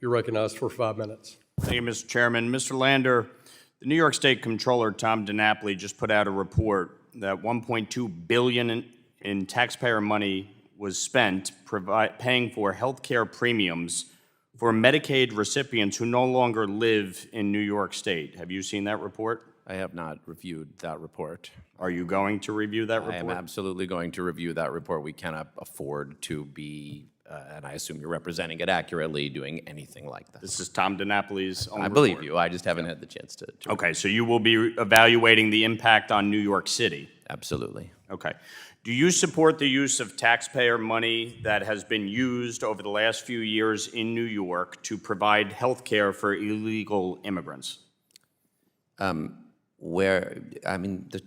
You're recognized for 5 minutes. Thank you, Mr. Chairman. Mr. Lander, the New York State Comptroller, Tom DiNapoli, just put out a report that $1.2 billion in taxpayer money was spent paying for health care premiums for Medicaid recipients who no longer live in New York State. Have you seen that report? I have not reviewed that report. Are you going to review that report? I am absolutely going to review that report. We cannot afford to be, and I assume you're representing it accurately, doing anything like that. This is Tom DiNapoli's own report. I believe you. I just haven't had the chance to Okay, so you will be evaluating the impact on New York City. Absolutely. Okay. Do you support the use of taxpayer money that has been used over the last few years in New York to provide health care for illegal immigrants? The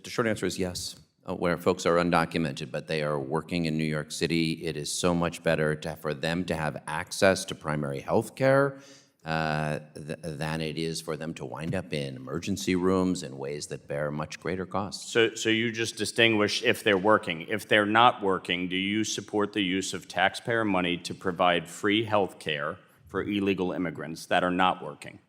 short answer is yes. Where folks are undocumented, but they are working in New York City, it is so much better for them to have access to primary health care than it is for them to wind up in emergency rooms in ways that bear much greater costs. So you just distinguish if they're working. If they're not working, do you support the use of taxpayer money to provide free health care for illegal immigrants that are not working?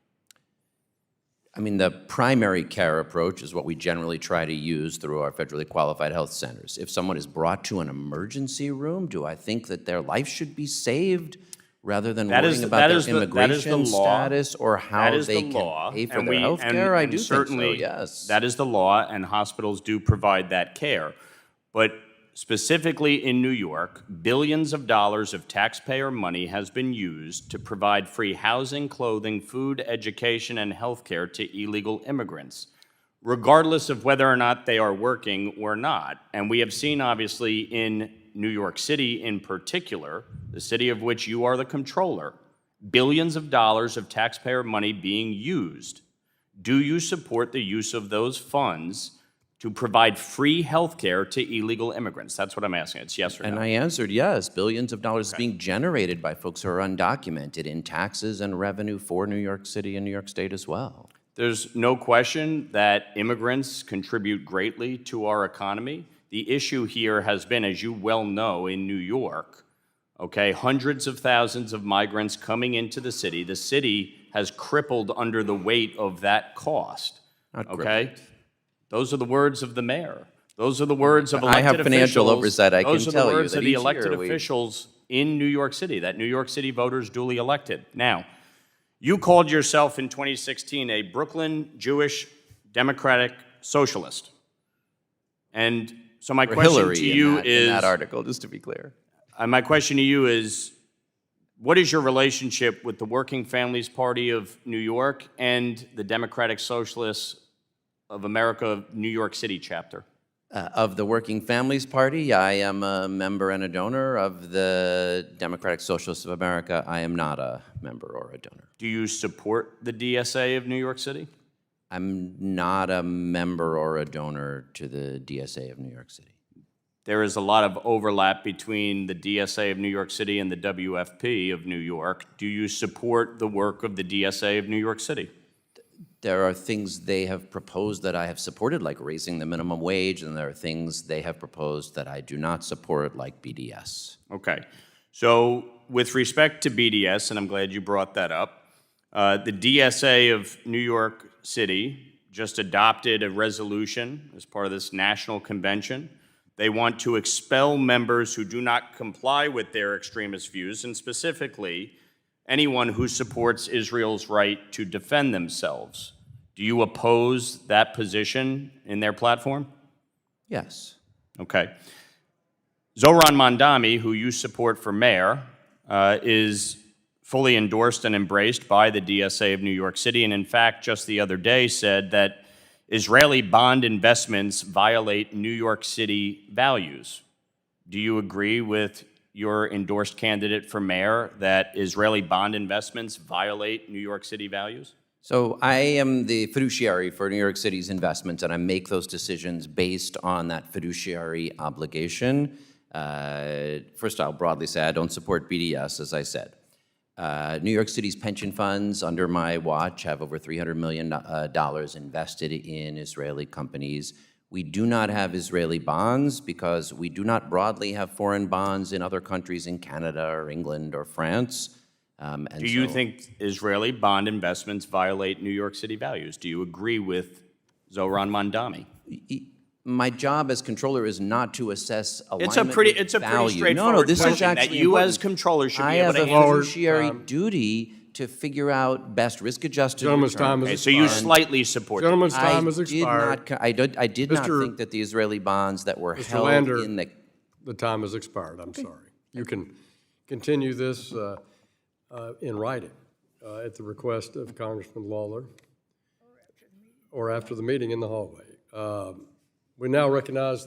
I mean, the primary care approach is what we generally try to use through our federally qualified health centers. If someone is brought to an emergency room, do I think that their life should be saved rather than worrying about their immigration status or how they can pay for their health care? I do think so, yes. That is the law, and hospitals do provide that care. But specifically in New York, billions of dollars of taxpayer money has been used to provide free housing, clothing, food, education, and health care to illegal immigrants, regardless of whether or not they are working or not. And we have seen, obviously, in New York City in particular, the city of which you are the comptroller, billions of dollars of taxpayer money being used. Do you support the use of those funds to provide free health care to illegal immigrants? That's what I'm asking. It's yes or no. And I answered yes. Billions of dollars being generated by folks who are undocumented in taxes and revenue for New York City and New York State as well. There's no question that immigrants contribute greatly to our economy. The issue here has been, as you well know, in New York, okay, hundreds of thousands of migrants coming into the city. The city has crippled under the weight of that cost, okay? Those are the words of the mayor. Those are the words of elected officials. I have financial oversight, I can tell you. Those are the words of the elected officials in New York City, that New York City voters duly elected. Now, you called yourself in 2016 a Brooklyn Jewish Democratic Socialist. And so my question to you is— in that article, just to be clear. My question to you is, what is your relationship with the Working Families Party of New York and the Democratic Socialists of America New York City chapter? Of the Working Families Party, I am a member and a donor. Of the Democratic Socialists of America, I am not a member or a donor. Do you support the DSA of New York City? I'm not a member or a donor to the DSA of New York City. There is a lot of overlap between the DSA of New York City and the WFP of New York. Do you support the work of the DSA of New York City? There are things they have proposed that I have supported, like raising the minimum wage, and there are things they have proposed that I do not support, like BDS. Okay. So with respect to BDS, and I'm glad you brought that up, the DSA of New York City just adopted a resolution as part of this national convention. They want to expel members who do not comply with their extremist views, and specifically anyone who supports Israel's right to defend themselves. Do you oppose that position in their platform? Yes. Okay. Zohran Mamdani, who you support for mayor, is fully endorsed and embraced by the DSA of New York City, and in fact, just the other day said that Israeli bond investments violate New York City values. Do you agree with your endorsed candidate for mayor that Israeli bond investments violate New York City values? So I am the fiduciary for New York City's investments, and I make those decisions based on that fiduciary obligation. First, I'll broadly say I don't support BDS, as I said. New York City's pension funds under my watch have over $300 million invested in Israeli companies. We do not have Israeli bonds because we do not broadly have foreign bonds in other countries in Canada or England or France. Do you think Israeli bond investments violate New York City values? Do you agree with Zohran Mandami? My job as controller is not to assess alignment It's a pretty with value. straightforward this is question that actually you as important. controller should I be able have to a answer. fiduciary duty to figure out best risk-adjusted Gentleman's return. time Okay, is so you expired. slightly support it. Gentleman's time has I did expired. not, I did not Mr. think that the Israeli bonds that were Mr. held Lander, in the the time has expired, I'm sorry. You can continue this in writing at the request of Congressman Lawler or after the meeting in the hallway. We now recognize